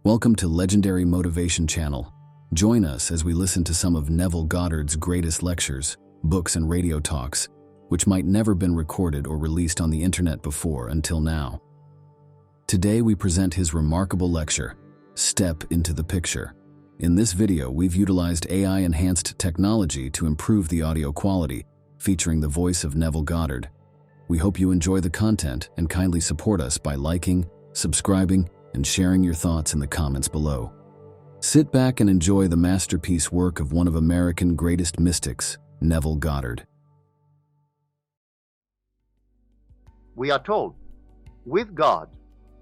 Welcome to Legendary Motivation Channel. Join us as we listen to some of Neville Goddard's greatest lectures, books, and radio talks, which might never been recorded or released on the internet before until now. Today we present his remarkable lecture, Step into the Picture. In this video, we've utilized AI-enhanced technology to improve the audio quality, featuring the voice of Neville Goddard. We hope you enjoy the content and kindly support us by liking, subscribing, and sharing your thoughts in the comments below. Sit back and enjoy the masterpiece work of one of America's greatest mystics, Neville Goddard. We are told, with God,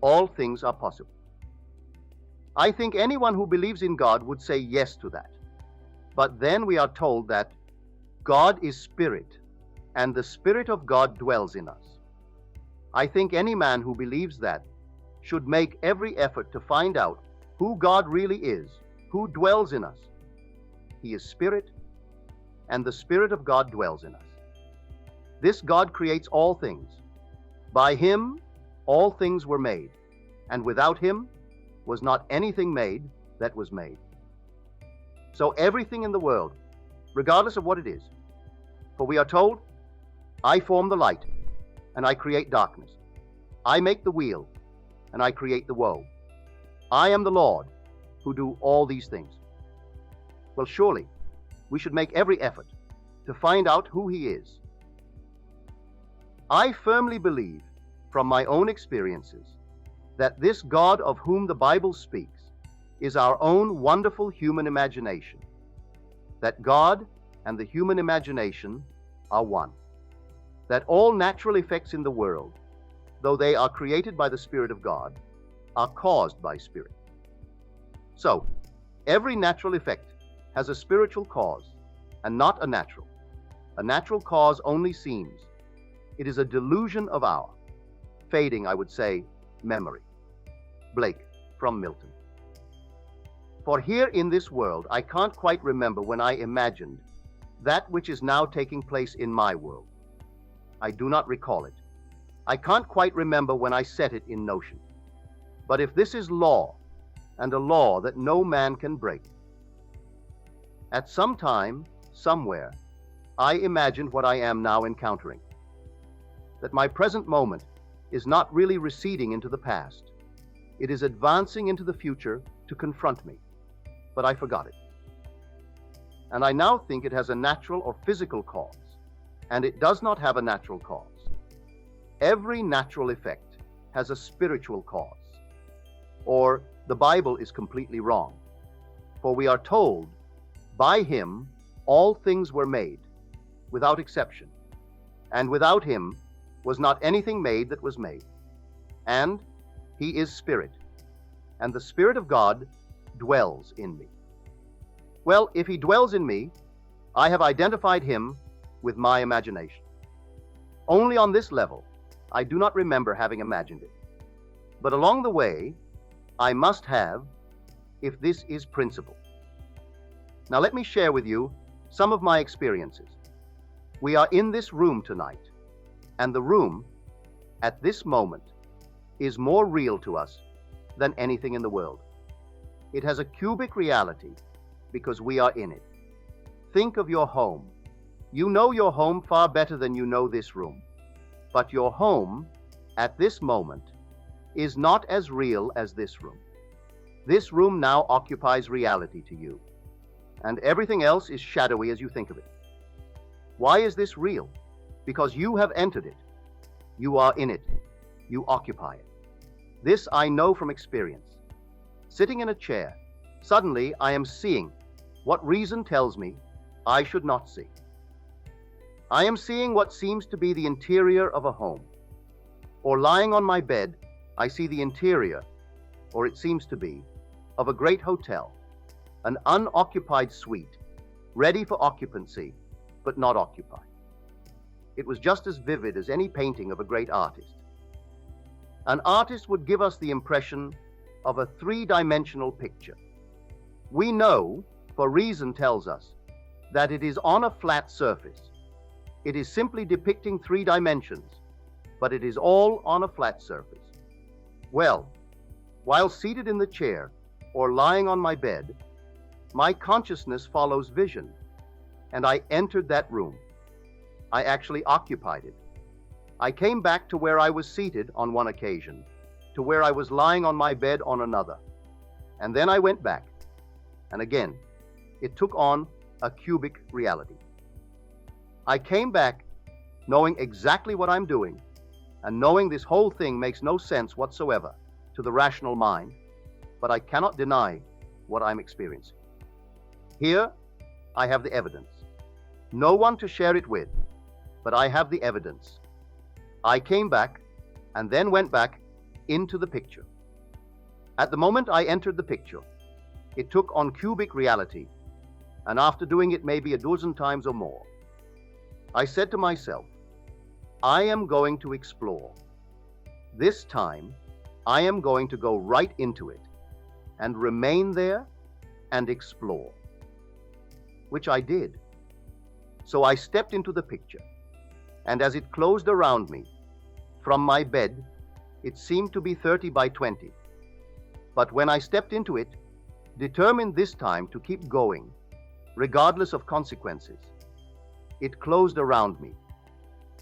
all things are possible. I think anyone who believes in God would say yes to that. But then we are told that God is spirit, and the Spirit of God dwells in us. I think any man who believes that should make every effort to find out who God really is, who dwells in us. He is spirit, and the Spirit of God dwells in us. This God creates all things. By him, all things were made, and without him was not anything made that was made. So everything in the world, regardless of what it is, for we are told, I form the light, and I create darkness. I make the weal, and I create the woe. I am the Lord, who do all these things. Well, surely, we should make every effort to find out who he is. I firmly believe, from my own experiences, that this God of whom the Bible speaks is our own wonderful human imagination. That God and the human imagination are one. That all natural effects in the world, though they are created by the Spirit of God, are caused by Spirit. So, every natural effect has a spiritual cause, and not a natural. A natural cause only seems. It is a delusion of our, fading, I would say, memory. Blake, from Milton. For here in this world, I can't quite remember when I imagined that which is now taking place in my world. I do not recall it. I can't quite remember when I set it in notion. But if this is law, and a law that no man can break, at some time, somewhere, I imagined what I am now encountering. That my present moment is not really receding into the past. It is advancing into the future to confront me. But I forgot it. And I now think it has a natural or physical cause, and it does not have a natural cause. Every natural effect has a spiritual cause, or the Bible is completely wrong. For we are told, by him all things were made, without exception, and without him was not anything made that was made. And he is spirit, and the Spirit of God dwells in me. Well, if he dwells in me, I have identified him with my imagination. Only on this level, I do not remember having imagined it. But along the way, I must have, if this is principle. Now let me share with you some of my experiences. We are in this room tonight, and the room, at this moment, is more real to us than anything in the world. It has a cubic reality because we are in it. Think of your home. You know your home far better than you know this room. But your home, at this moment, is not as real as this room. This room now occupies reality to you, and everything else is shadowy as you think of it. Why is this real? Because you have entered it. You are in it. You occupy it. This I know from experience. Sitting in a chair, suddenly I am seeing what reason tells me I should not see. I am seeing what seems to be the interior of a home. Or lying on my bed, I see the interior, or it seems to be, of a great hotel, an unoccupied suite, ready for occupancy, but not occupied. It was just as vivid as any painting of a great artist. An artist would give us the impression of a three-dimensional picture. We know, for reason tells us, that it is on a flat surface. It is simply depicting three dimensions, but it is all on a flat surface. Well, while seated in the chair, or lying on my bed, my consciousness follows vision, and I entered that room. I actually occupied it. I came back to where I was seated on one occasion, to where I was lying on my bed on another. And then I went back, and again, it took on a cubic reality. I came back knowing exactly what I'm doing, and knowing this whole thing makes no sense whatsoever to the rational mind, but I cannot deny what I'm experiencing. Here, I have the evidence. No one to share it with, but I have the evidence. I came back, and then went back into the picture. At the moment I entered the picture, it took on cubic reality, and after doing it maybe a dozen times or more, I said to myself, I am going to explore. This time, I am going to go right into it and remain there and explore, which I did. So I stepped into the picture, and as it closed around me, from my bed, it seemed to be 30 by 20. But when I stepped into it, determined this time to keep going, regardless of consequences, it closed around me,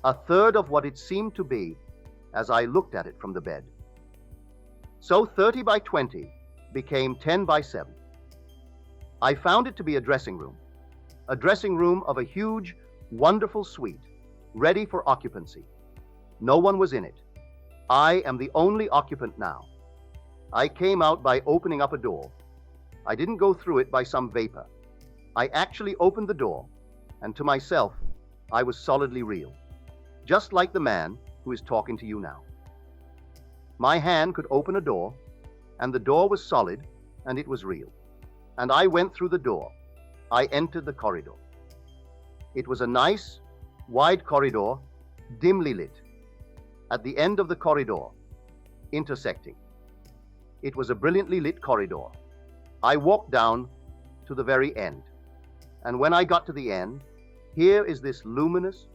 a third of what it seemed to be as I looked at it from the bed. So 30 by 20 became 10 by 7. I found it to be a dressing room of a huge, wonderful suite, ready for occupancy. No one was in it. I am the only occupant now. I came out by opening up a door. I didn't go through it by some vapor. I actually opened the door, and to myself, I was solidly real, just like the man who is talking to you now. My hand could open a door, and the door was solid, and it was real. And I went through the door. I entered the corridor. It was a nice, wide corridor, dimly lit. At the end of the corridor, intersecting. It was a brilliantly lit corridor. I walked down to the very end. And when I got to the end, here is this luminous,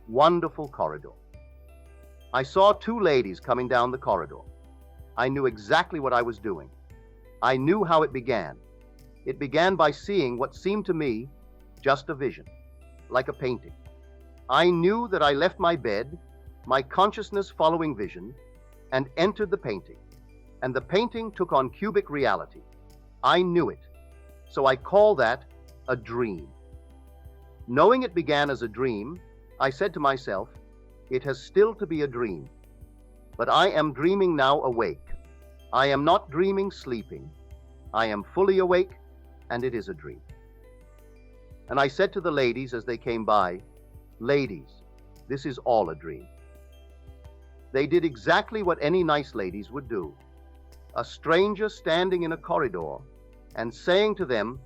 wonderful corridor. I saw two ladies coming down the corridor. I knew exactly what I was doing. I knew how it began. It began by seeing what seemed to me just a vision, like a painting. I knew that I left my bed, my consciousness following vision, and entered the painting. And the painting took on cubic reality. I knew it. So I call that a dream. Knowing it began as a dream, I said to myself, it has still to be a dream. But I am dreaming now awake. I am not dreaming sleeping. I am fully awake, and it is a dream. And I said to the ladies as they came by, ladies, this is all a dream. They did exactly what any nice ladies would do. A stranger standing in a corridor and saying to them,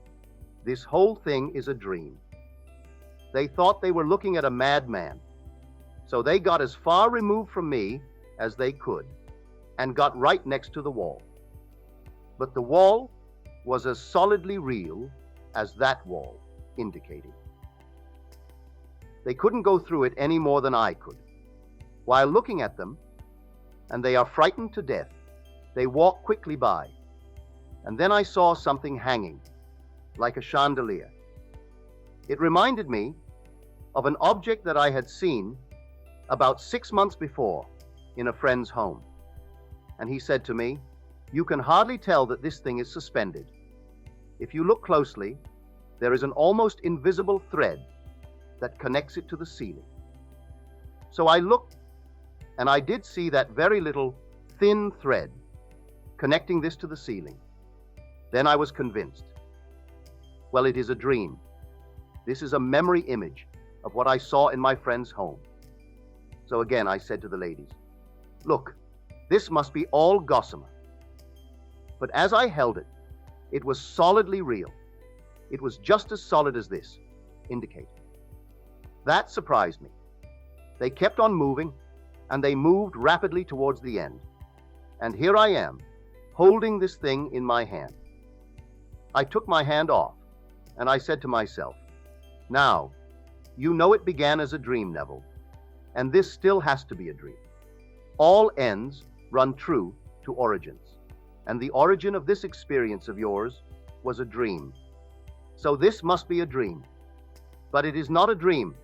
this whole thing is a dream. They thought they were looking at a madman. So they got as far removed from me as they could and got right next to the wall. But the wall was as solidly real as that wall indicated. They couldn't go through it any more than I could. While looking at them, and they are frightened to death, they walk quickly by. And then I saw something hanging, like a chandelier. It reminded me of an object that I had seen about 6 months before in a friend's home. And he said to me, you can hardly tell that this thing is suspended. If you look closely, there is an almost invisible thread that connects it to the ceiling. So I looked, and I did see that very little thin thread connecting this to the ceiling. Then I was convinced. Well, it is a dream. This is a memory image of what I saw in my friend's home. So again, I said to the ladies, look, this must be all gossamer. But as I held it, it was solidly real. It was just as solid as this indicated. That surprised me. They kept on moving, and they moved rapidly towards the end. And here I am, holding this thing in my hand. I took my hand off, and I said to myself, now, you know it began as a dream, Neville, and this still has to be a dream. All ends run true to origins. and the origin of this experience of yours was a dream. So this must be a dream. But it is not a dream.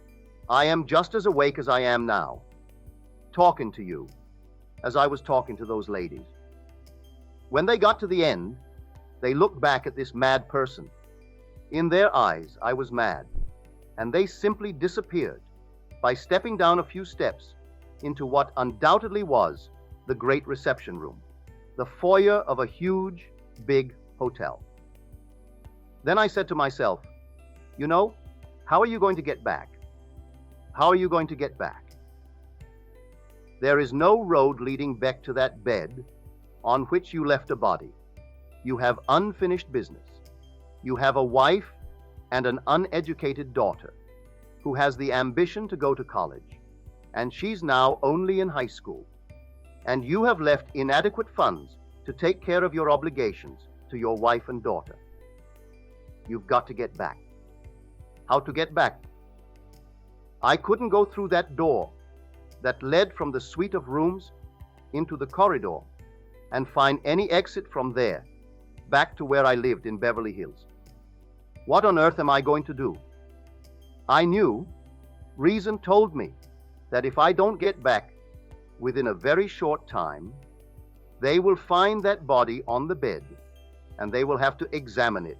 I am just as awake as I am now, talking to you, as I was talking to those ladies. When they got to the end, they looked back at this mad person. In their eyes, I was mad, and they simply disappeared by stepping down a few steps into what undoubtedly was the great reception room, the foyer of a huge, big hotel. Then I said to myself, you know, how are you going to get back? How are you going to get back? There is no road leading back to that bed on which you left a body. You have unfinished business. You have a wife and an uneducated daughter who has the ambition to go to college, and she's now only in high school. And you have left inadequate funds to take care of your obligations to your wife and daughter. You've got to get back. How to get back? I couldn't go through that door that led from the suite of rooms into the corridor and find any exit from there back to where I lived in Beverly Hills. What on earth am I going to do? I knew, reason told me, that if I don't get back within a very short time, they will find that body on the bed, and they will have to examine it,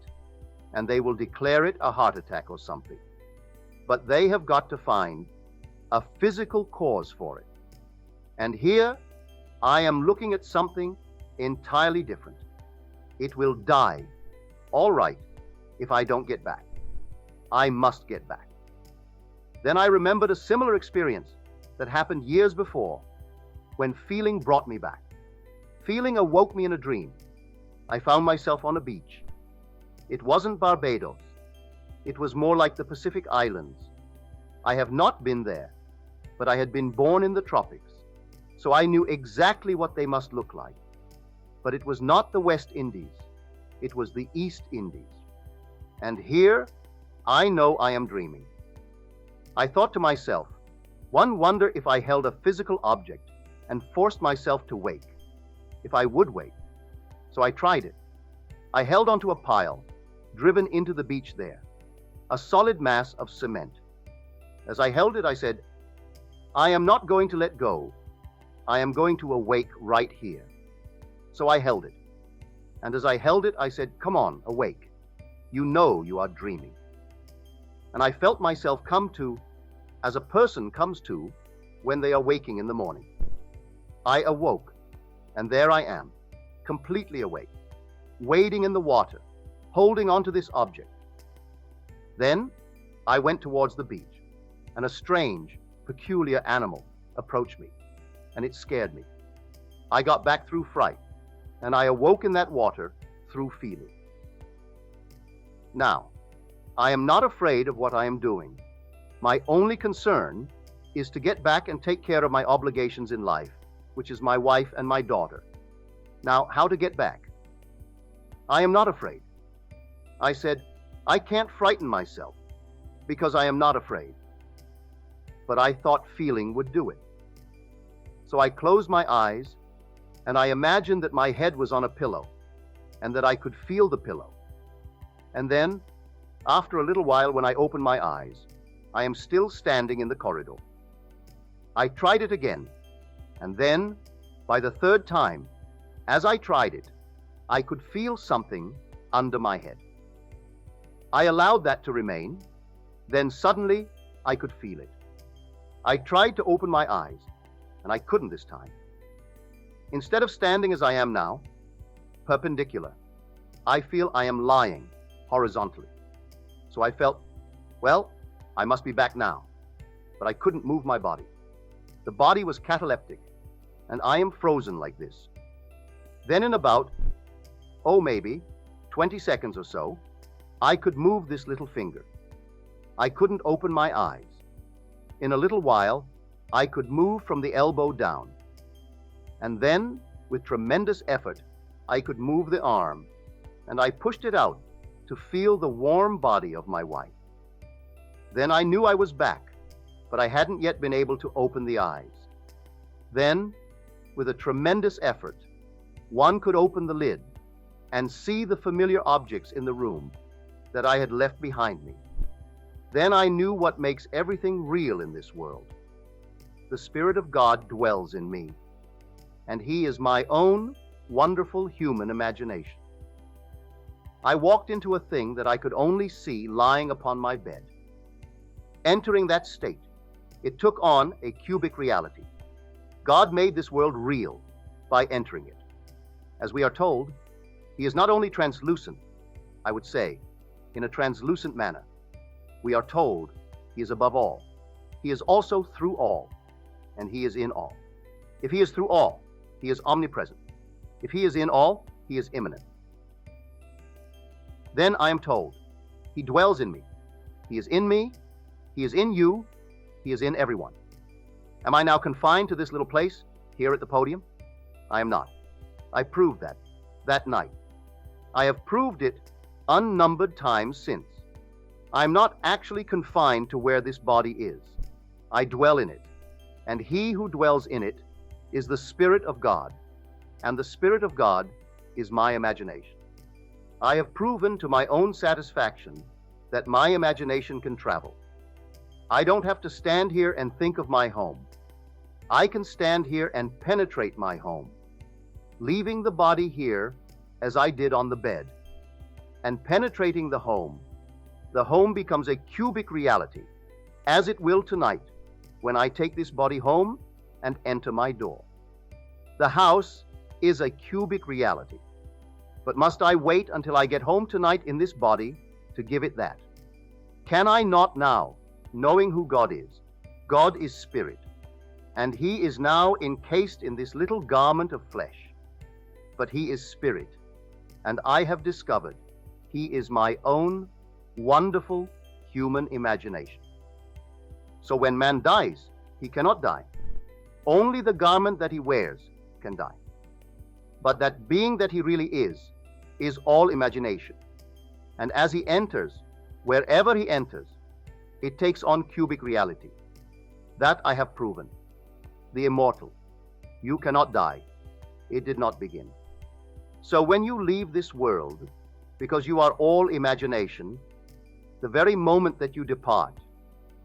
and they will declare it a heart attack or something. But they have got to find a physical cause for it. And here I am looking at something entirely different. It will die, all right, if I don't get back. I must get back. Then I remembered a similar experience that happened years before, when feeling brought me back. Feeling awoke me in a dream. I found myself on a beach. It wasn't Barbados. It was more like the Pacific Islands. I have not been there, but I had been born in the tropics, so I knew exactly what they must look like. But it was not the West Indies. It was the East Indies. And here, I know I am dreaming. I thought to myself, one wonder if I held a physical object and forced myself to wake, if I would wake. So I tried it. I held onto a pile, driven into the beach there, a solid mass of cement. As I held it, I said, I am not going to let go. I am going to awake right here. So I held it. And as I held it, I said, come on, awake. You know you are dreaming. And I felt myself come to, as a person comes to when they are waking in the morning. I awoke, and there I am, completely awake, wading in the water, holding onto this object. Then I went towards the beach, and a strange, peculiar animal approached me, and it scared me. I got back through fright, and I awoke in that water through feeling. Now, I am not afraid of what I am doing. My only concern is to get back and take care of my obligations in life, which is my wife and my daughter. Now, how to get back? I am not afraid. I said, I can't frighten myself because I am not afraid. But I thought feeling would do it. So I closed my eyes and I imagined that my head was on a pillow and that I could feel the pillow. And then, after a little while, when I opened my eyes, I am still standing in the corridor. I tried it again, and then, by the third time, as I tried it, I could feel something under my head. I allowed that to remain, then suddenly I could feel it. I tried to open my eyes, and I couldn't this time. Instead of standing as I am now, perpendicular, I feel I am lying horizontally. So I felt, well, I must be back now. But I couldn't move my body. The body was cataleptic, and I am frozen like this. Then in about, maybe 20 seconds or so, I could move this little finger. I couldn't open my eyes. In a little while, I could move from the elbow down. And then, with tremendous effort, I could move the arm, and I pushed it out to feel the warm body of my wife. Then I knew I was back, but I hadn't yet been able to open the eyes. Then, with a tremendous effort, one could open the lid and see the familiar objects in the room that I had left behind me. Then I knew what makes everything real in this world. The Spirit of God dwells in me, and He is my own wonderful human imagination. I walked into a thing that I could only see lying upon my bed. Entering that state, it took on a cubic reality. God made this world real by entering it. As we are told, He is not only translucent, I would say, in a translucent manner. We are told He is above all. He is also through all, and He is in all. If He is through all, He is omnipresent. If He is in all, He is immanent. Then I am told, He dwells in me. He is in me. He is in you. He is in everyone. Am I now confined to this little place here at the podium? I am not. I proved that night. I have proved it unnumbered times since. I am not actually confined to where this body is. I dwell in it, and He who dwells in it is the Spirit of God, and the Spirit of God is my imagination. I have proven to my own satisfaction that my imagination can travel. I don't have to stand here and think of my home. I can stand here and penetrate my home, leaving the body here as I did on the bed, and penetrating the home becomes a cubic reality, as it will tonight when I take this body home and enter my door. The house is a cubic reality, but must I wait until I get home tonight in this body to give it that? Can I not now, knowing who God is? God is spirit, and He is now encased in this little garment of flesh, but He is spirit, and I have discovered He is my own wonderful human imagination. So when man dies, he cannot die. Only the garment that he wears can die. But that being that he really is all imagination. And as he enters, wherever he enters, it takes on cubic reality. That I have proven. The immortal. You cannot die. It did not begin. So when you leave this world, because you are all imagination, the very moment that you depart,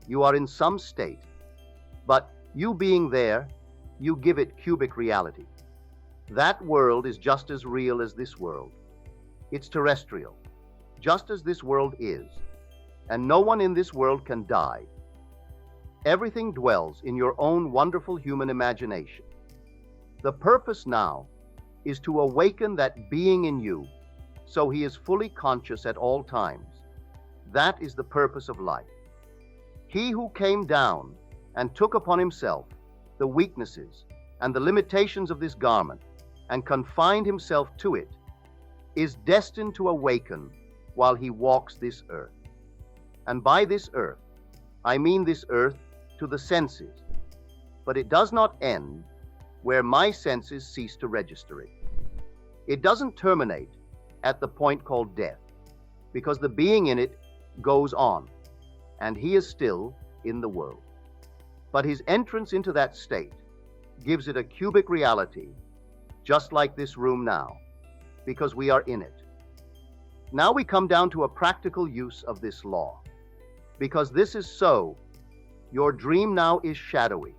you are in some state, but you being there, you give it cubic reality. That world is just as real as this world. It's terrestrial, just as this world is, and no one in this world can die. Everything dwells in your own wonderful human imagination. The purpose now is to awaken that being in you, so he is fully conscious at all times. That is the purpose of life. He who came down and took upon himself the weaknesses and the limitations of this garment and confined himself to it is destined to awaken while he walks this earth. And by this earth, I mean this earth to the senses, but it does not end where my senses cease to register it. It doesn't terminate at the point called death, because the being in it goes on, and he is still in the world. But his entrance into that state gives it a cubic reality, just like this room now, because we are in it. Now we come down to a practical use of this law. Because this is so, your dream now is shadowy.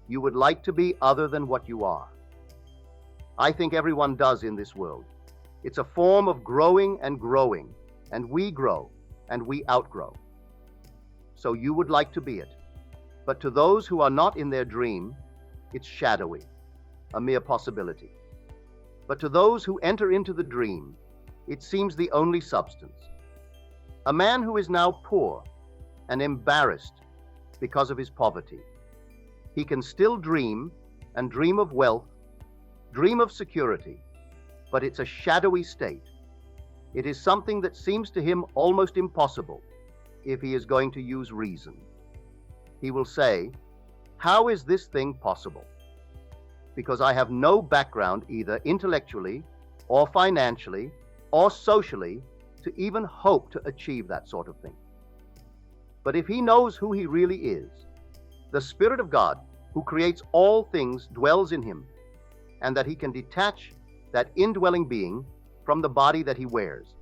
You would like to be other than what you are. I think everyone does in this world. It's a form of growing, and we grow, and we outgrow. So you would like to be it. But to those who are not in their dream, it's shadowy, a mere possibility. But to those who enter into the dream, it seems the only substance. A man who is now poor and embarrassed because of his poverty, he can still dream, and dream of wealth, dream of security, but it's a shadowy state. It is something that seems to him almost impossible if he is going to use reason. He will say, "How is this thing possible? Because I have no background either intellectually or financially or socially to even hope to achieve that sort of thing." But if he knows who he really is, the Spirit of God who creates all things dwells in him, and that he can detach that indwelling being from the body that he wears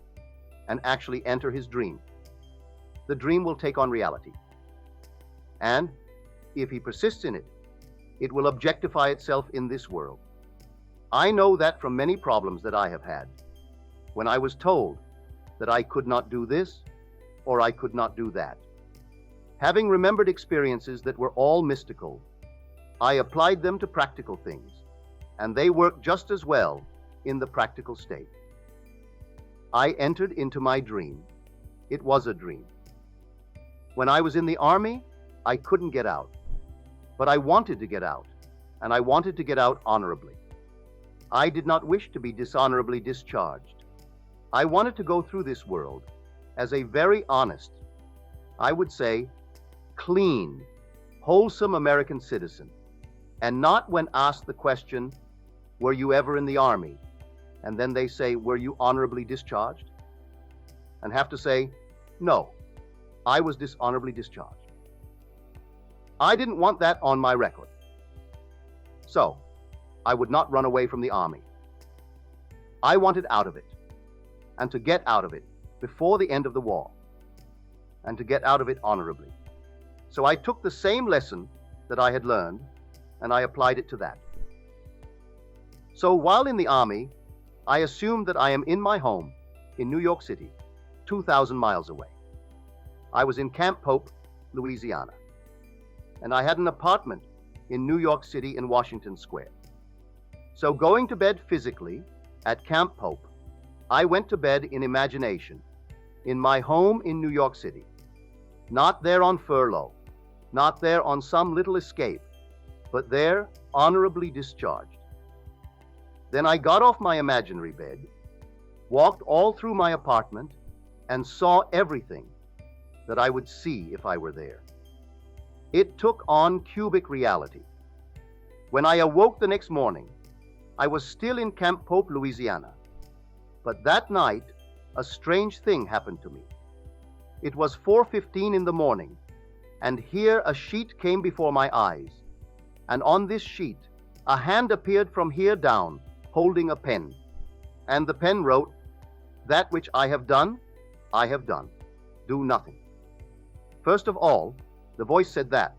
and actually enter his dream. The dream will take on reality. And if he persists in it, it will objectify itself in this world. I know that from many problems that I have had, when I was told that I could not do this or I could not do that. Having remembered experiences that were all mystical, I applied them to practical things, and they worked just as well in the practical state. I entered into my dream. It was a dream. When I was in the army, I couldn't get out, but I wanted to get out, and I wanted to get out honorably. I did not wish to be dishonorably discharged. I wanted to go through this world as a very honest, I would say, clean, wholesome American citizen, and not when asked the question, "Were you ever in the army?" and then they say, "Were you honorably discharged?" and have to say, "No, I was dishonorably discharged." I didn't want that on my record. So, I would not run away from the army. I wanted out of it, and to get out of it before the end of the war, and to get out of it honorably. So I took the same lesson that I had learned, and I applied it to that. So while in the army, I assumed that I am in my home in New York City, 2,000 miles away. I was in Camp Pope, Louisiana, and I had an apartment in New York City in Washington Square. So going to bed physically at Camp Pope, I went to bed in imagination, in my home in New York City, not there on furlough, not there on some little escape, but there honorably discharged. Then I got off my imaginary bed, walked all through my apartment, and saw everything that I would see if I were there. It took on cubic reality. When I awoke the next morning, I was still in Camp Pope, Louisiana. But that night, a strange thing happened to me. It was 4:15 in the morning, and here a sheet came before my eyes. And on this sheet, a hand appeared from here down, holding a pen. And the pen wrote, "That which I have done, I have done. Do nothing." First of all, the voice said that,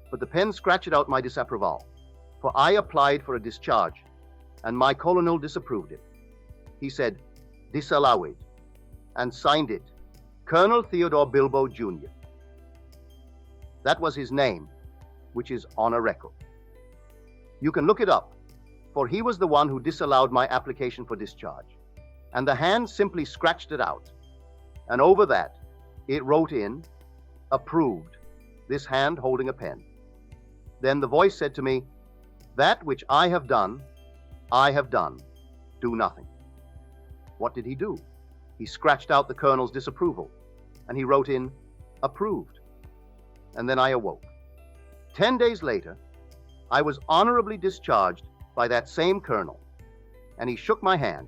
but the pen scratched out my disapproval, for I applied for a discharge, and my colonel disapproved it. He said, "Disallow it," and signed it, Colonel Theodore Bilbo, Jr. That was his name, which is on a record. You can look it up, for he was the one who disallowed my application for discharge, and the hand simply scratched it out, and over that, it wrote in, "Approved," this hand holding a pen. Then the voice said to me, "That which I have done, I have done. Do nothing." What did he do? He scratched out the colonel's disapproval, and he wrote in, "Approved." And then I awoke. 10 days later, I was honorably discharged by that same colonel, and he shook my hand,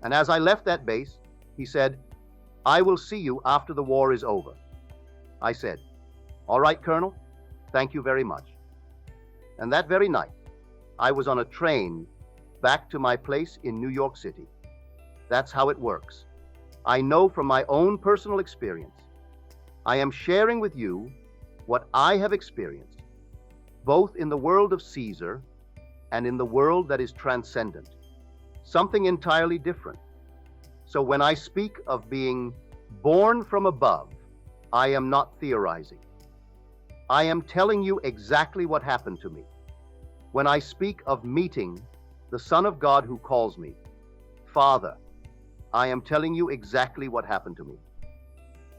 and as I left that base, he said, "I will see you after the war is over." I said, "All right, Colonel, thank you very much." And that very night, I was on a train back to my place in New York City. That's how it works. I know from my own personal experience. I am sharing with you what I have experienced, both in the world of Caesar and in the world that is transcendent, something entirely different. So when I speak of being born from above, I am not theorizing. I am telling you exactly what happened to me. When I speak of meeting the Son of God who calls me Father, I am telling you exactly what happened to me.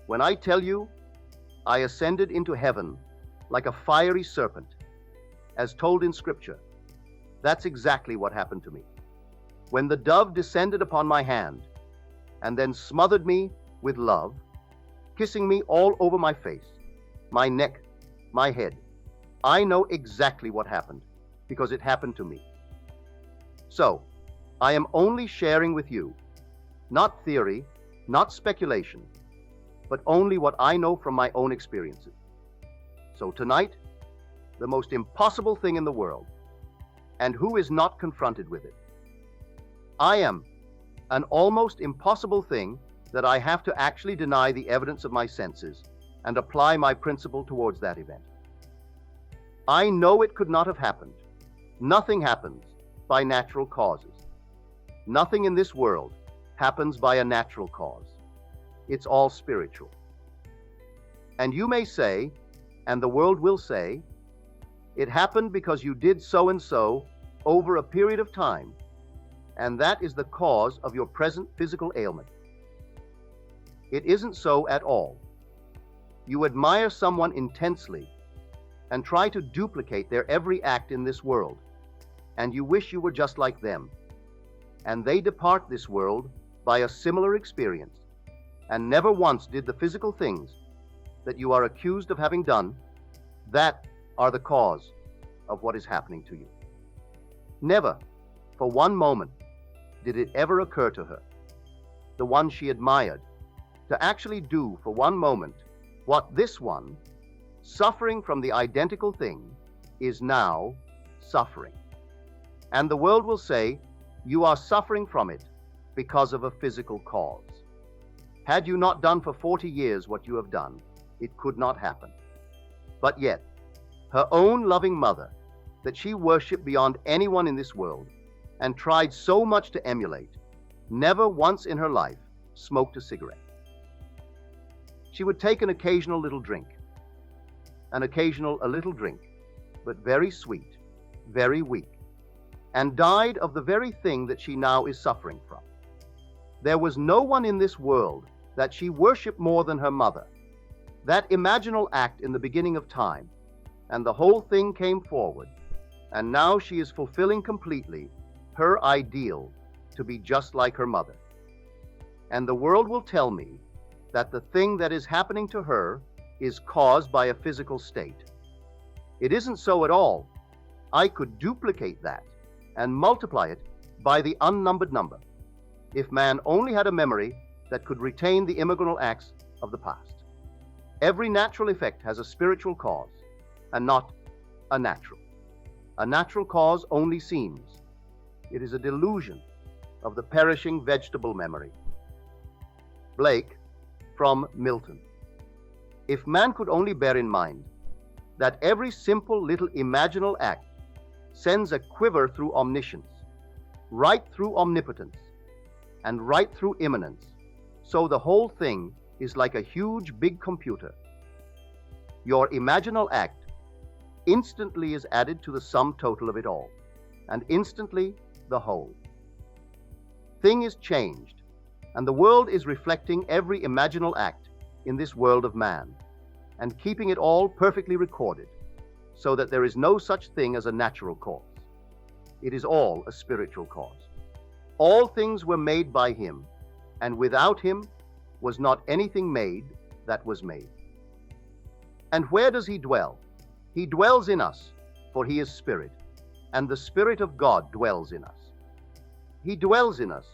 When I tell you I ascended into heaven like a fiery serpent, as told in Scripture, that's exactly what happened to me. When the dove descended upon my hand and then smothered me with love, kissing me all over my face, my neck, my head, I know exactly what happened because it happened to me. So, I am only sharing with you, not theory, not speculation, but only what I know from my own experiences. So tonight, the most impossible thing in the world, and who is not confronted with it? I am an almost impossible thing that I have to actually deny the evidence of my senses and apply my principle towards that event. I know it could not have happened. Nothing happens by natural causes. Nothing in this world happens by a natural cause. It's all spiritual. And you may say, and the world will say, it happened because you did so and so over a period of time, and that is the cause of your present physical ailment. It isn't so at all. You admire someone intensely and try to duplicate their every act in this world, and you wish you were just like them. And they depart this world by a similar experience, and never once did the physical things that you are accused of having done, that are the cause of what is happening to you. Never, for one moment, did it ever occur to her, the one she admired, to actually do for one moment what this one, suffering from the identical thing, is now suffering. And the world will say, you are suffering from it because of a physical cause. Had you not done for 40 years what you have done, it could not happen. But yet, her own loving mother, that she worshipped beyond anyone in this world, and tried so much to emulate, never once in her life smoked a cigarette. She would take an occasional little drink, a little drink, but very sweet, very weak, and died of the very thing that she now is suffering from. There was no one in this world that she worshipped more than her mother. That imaginal act in the beginning of time, and the whole thing came forward, and now she is fulfilling completely her ideal to be just like her mother. And the world will tell me that the thing that is happening to her is caused by a physical state. It isn't so at all. I could duplicate that and multiply it by the unnumbered number, if man only had a memory that could retain the imaginal acts of the past. Every natural effect has a spiritual cause, and not a natural. A natural cause only seems. It is a delusion of the perishing vegetable memory. Blake, from Milton. If man could only bear in mind that every simple little imaginal act sends a quiver through omniscience, right through omnipotence, and right through immanence, so the whole thing is like a huge big computer. Your imaginal act instantly is added to the sum total of it all, and instantly the whole. Thing is changed, and the world is reflecting every imaginal act in this world of man, and keeping it all perfectly recorded, so that there is no such thing as a natural cause. It is all a spiritual cause. All things were made by him, and without him was not anything made that was made. And where does he dwell? He dwells in us, for he is spirit, and the Spirit of God dwells in us. He dwells in us,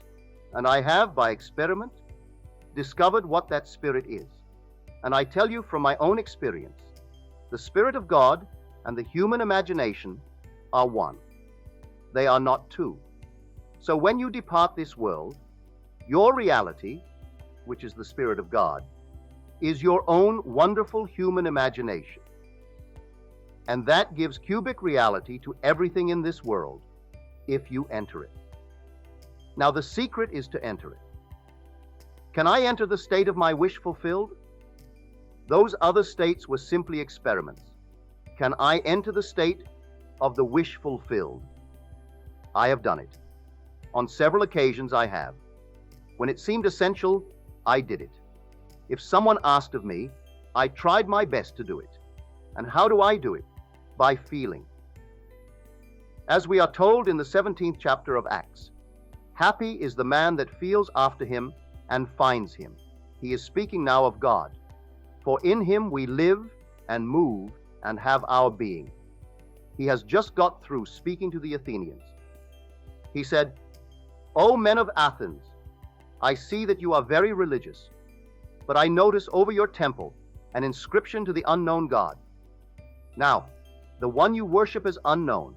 and I have, by experiment, discovered what that spirit is. And I tell you from my own experience, the Spirit of God and the human imagination are one. They are not two. So when you depart this world, your reality, which is the Spirit of God, is your own wonderful human imagination. And that gives cubic reality to everything in this world, if you enter it. Now the secret is to enter it. Can I enter the state of my wish fulfilled? Those other states were simply experiments. Can I enter the state of the wish fulfilled? I have done it. On several occasions I have. When it seemed essential, I did it. If someone asked of me, I tried my best to do it. And how do I do it? By feeling. As we are told in the 17th chapter of Acts, happy is the man that feels after him and finds him. He is speaking now of God. For in him we live and move and have our being. He has just got through speaking to the Athenians. He said, O men of Athens, I see that you are very religious, but I notice over your temple an inscription to the unknown God. Now, the one you worship as unknown,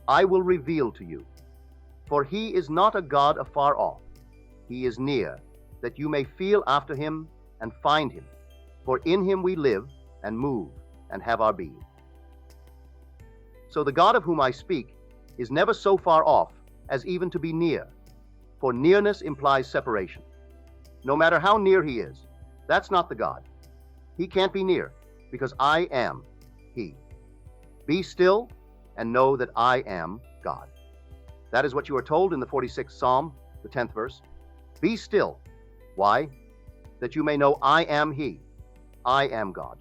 I will reveal to you. For he is not a God afar off. He is near, that you may feel after him and find him. For in him we live and move and have our being. So the God of whom I speak is never so far off as even to be near, for nearness implies separation. No matter how near he is, that's not the God. He can't be near, because I am he. Be still and know that I am God. That is what you are told in the 46th Psalm, the 10th verse. Be still. Why? That you may know I am he. I am God.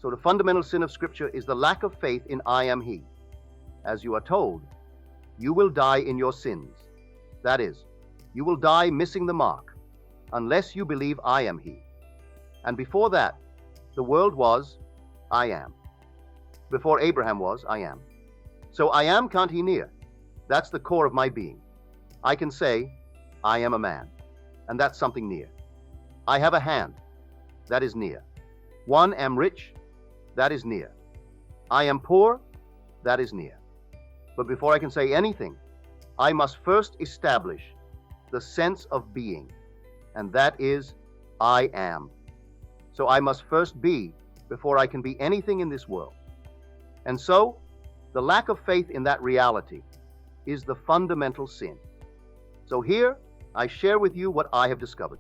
So the fundamental sin of Scripture is the lack of faith in I am he. As you are told, you will die in your sins. That is, you will die missing the mark, unless you believe I am he. And before that, the world was, I am. Before Abraham was, I am. So I am can't he near. That's the core of my being. I can say, I am a man, and that's something near. I have a hand, that is near. One am rich, that is near. I am poor, that is near. But before I can say anything, I must first establish the sense of being, and that is, I am. So I must first be before I can be anything in this world. And so, the lack of faith in that reality is the fundamental sin. So here, I share with you what I have discovered.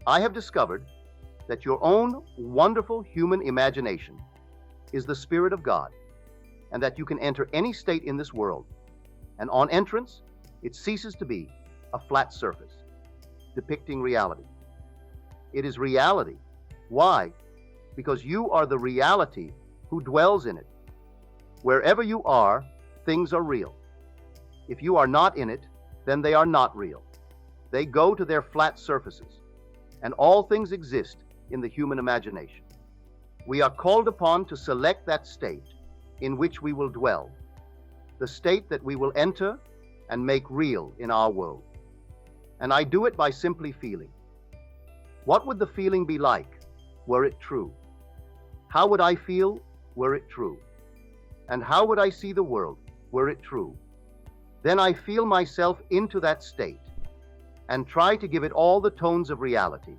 I have discovered that your own wonderful human imagination is the Spirit of God, and that you can enter any state in this world, and on entrance, it ceases to be a flat surface, depicting reality. It is reality. Why? Because you are the reality who dwells in it. Wherever you are, things are real. If you are not in it, then they are not real. They go to their flat surfaces, and all things exist in the human imagination. We are called upon to select that state in which we will dwell, the state that we will enter and make real in our world. And I do it by simply feeling. What would the feeling be like were it true? How would I feel were it true? And how would I see the world were it true? Then I feel myself into that state and try to give it all the tones of reality,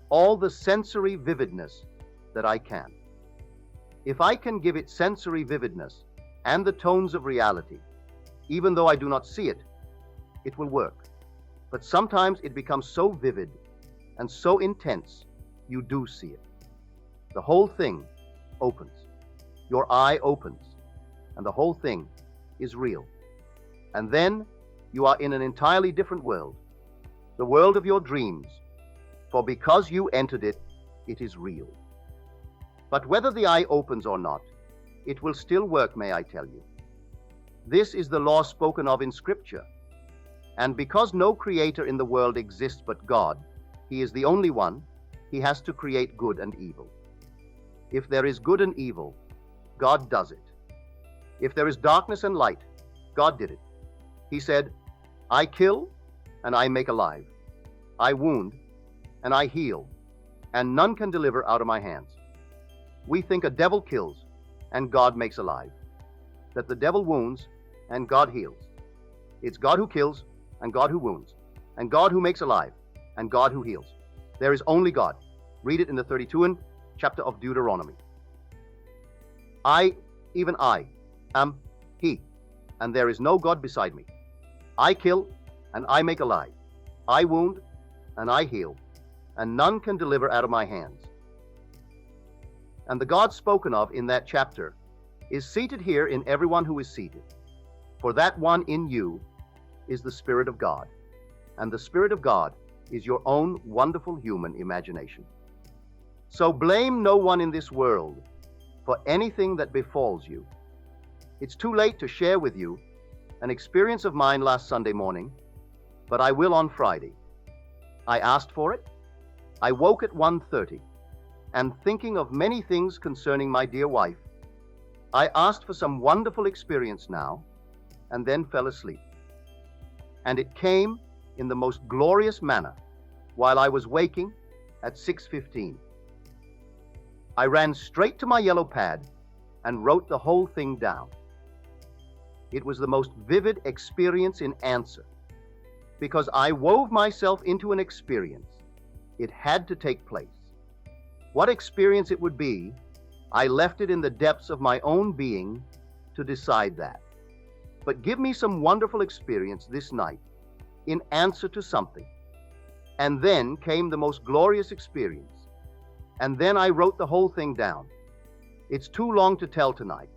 all the sensory vividness that I can. If I can give it sensory vividness and the tones of reality, even though I do not see it, it will work. But sometimes it becomes so vivid and so intense, you do see it. The whole thing opens. Your eye opens, and the whole thing is real. And then you are in an entirely different world, the world of your dreams, for because you entered it, it is real. But whether the eye opens or not, it will still work, may I tell you. This is the law spoken of in Scripture. And because no creator in the world exists but God, He is the only one, He has to create good and evil. If there is good and evil, God does it. If there is darkness and light, God did it. He said, I kill and I make alive. I wound and I heal, and none can deliver out of my hands. We think a devil kills and God makes alive, that the devil wounds and God heals. It's God who kills and God who wounds, and God who makes alive, and God who heals. There is only God. Read it in the 32nd chapter of Deuteronomy. I, even I, am He, and there is no God beside me. I kill and I make alive. I wound and I heal, and none can deliver out of my hands. And the God spoken of in that chapter is seated here in everyone who is seated. For that one in you is the Spirit of God, and the Spirit of God is your own wonderful human imagination. So blame no one in this world for anything that befalls you. It's too late to share with you an experience of mine last Sunday morning, but I will on Friday. I asked for it. I woke at 1:30, and thinking of many things concerning my dear wife, I asked for some wonderful experience now, and then fell asleep. And it came in the most glorious manner while I was waking at 6:15. I ran straight to my yellow pad and wrote the whole thing down. It was the most vivid experience in answer, because I wove myself into an experience. It had to take place. What experience it would be, I left it in the depths of my own being to decide that. But give me some wonderful experience this night in answer to something. And then came the most glorious experience. And then I wrote the whole thing down. It's too long to tell tonight.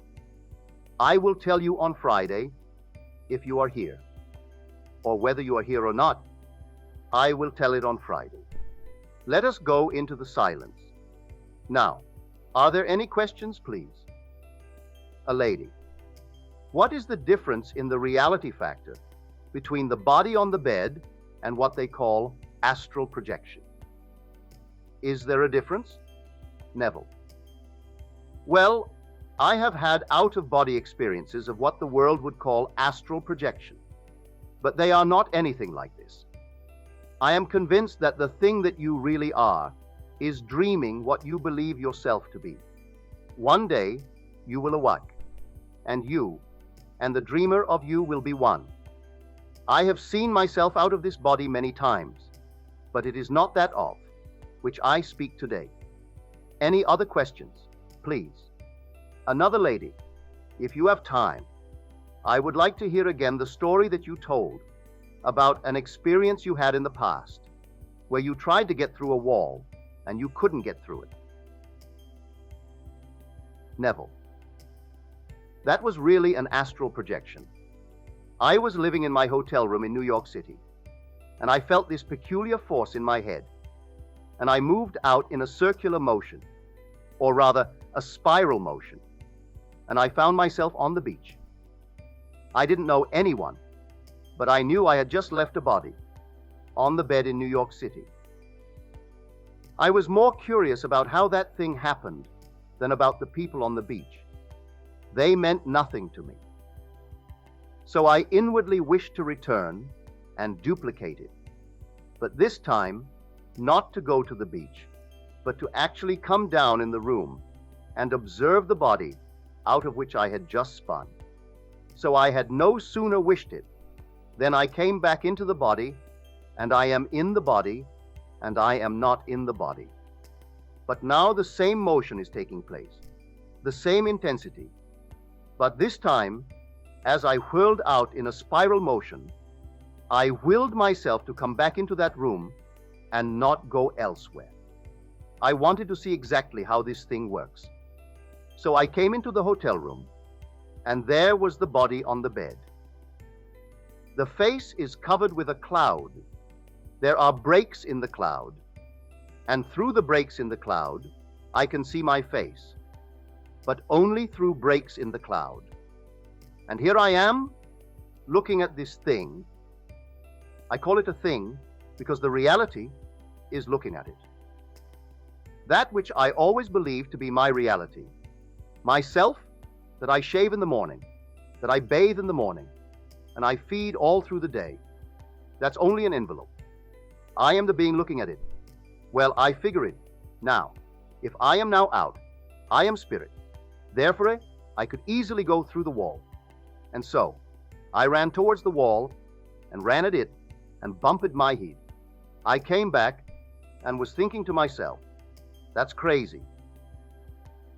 I will tell you on Friday if you are here. Or whether you are here or not, I will tell it on Friday. Let us go into the silence. Now, are there any questions, please? A lady. What is the difference in the reality factor between the body on the bed and what they call astral projection? Is there a difference? Neville. Well, I have had out-of-body experiences of what the world would call astral projection, but they are not anything like this. I am convinced that the thing that you really are is dreaming what you believe yourself to be. One day, you will awake, and you and the dreamer of you will be one. I have seen myself out of this body many times, but it is not that of which I speak today. Any other questions, please? Another lady, if you have time, I would like to hear again the story that you told about an experience you had in the past, where you tried to get through a wall and you couldn't get through it. Neville. That was really an astral projection. I was living in my hotel room in New York City, and I felt this peculiar force in my head, and I moved out in a circular motion, or rather a spiral motion, and I found myself on the beach. I didn't know anyone, but I knew I had just left a body on the bed in New York City. I was more curious about how that thing happened than about the people on the beach. They meant nothing to me. So I inwardly wished to return and duplicate it, but this time not to go to the beach, but to actually come down in the room and observe the body out of which I had just spun. So I had no sooner wished it than I came back into the body, and I am in the body, and I am not in the body. But now the same motion is taking place, the same intensity. But this time, as I whirled out in a spiral motion, I willed myself to come back into that room and not go elsewhere. I wanted to see exactly how this thing works. So I came into the hotel room, and there was the body on the bed. The face is covered with a cloud. There are breaks in the cloud, and through the breaks in the cloud, I can see my face, but only through breaks in the cloud. And here I am, looking at this thing. I call it a thing because the reality is looking at it. That which I always believed to be my reality, myself, that I shave in the morning, that I bathe in the morning, and I feed all through the day. That's only an envelope. I am the being looking at it. Well, I figure it. Now, if I am now out, I am spirit. Therefore, I could easily go through the wall. And so, I ran towards the wall and ran at it and bumped my head. I came back and was thinking to myself, that's crazy.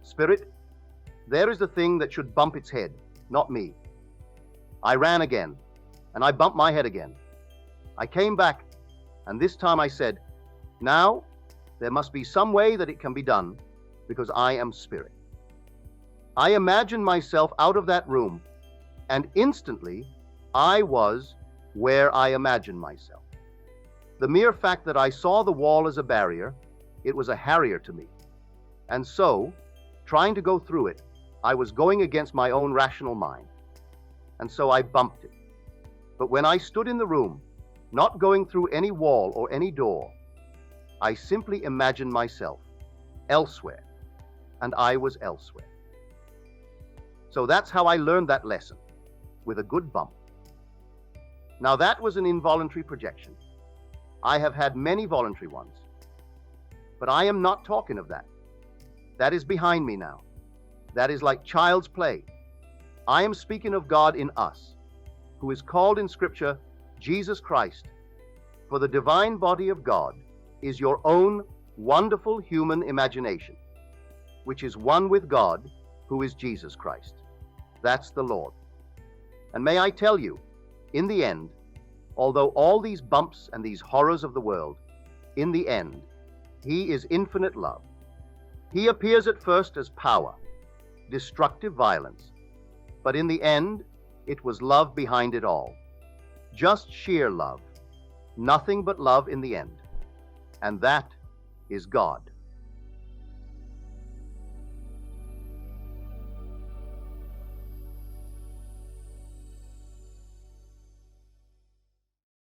Spirit, there is the thing that should bump its head, not me. I ran again, and I bumped my head again. I came back, and this time I said, now there must be some way that it can be done, because I am spirit. I imagined myself out of that room, and instantly I was where I imagined myself. The mere fact that I saw the wall as a barrier, it was a harrier to me. And so, trying to go through it, I was going against my own rational mind. And so I bumped it. But when I stood in the room, not going through any wall or any door, I simply imagined myself elsewhere, and I was elsewhere. So that's how I learned that lesson, with a good bump. Now that was an involuntary projection. I have had many voluntary ones. But I am not talking of that. That is behind me now. That is like child's play. I am speaking of God in us, who is called in Scripture Jesus Christ. For the divine body of God is your own wonderful human imagination, which is one with God, who is Jesus Christ. That's the Lord. And may I tell you, in the end, although all these bumps and these horrors of the world, in the end, He is infinite love. He appears at first as power, destructive violence, but in the end, it was love behind it all. Just sheer love. Nothing but love in the end. And that is God.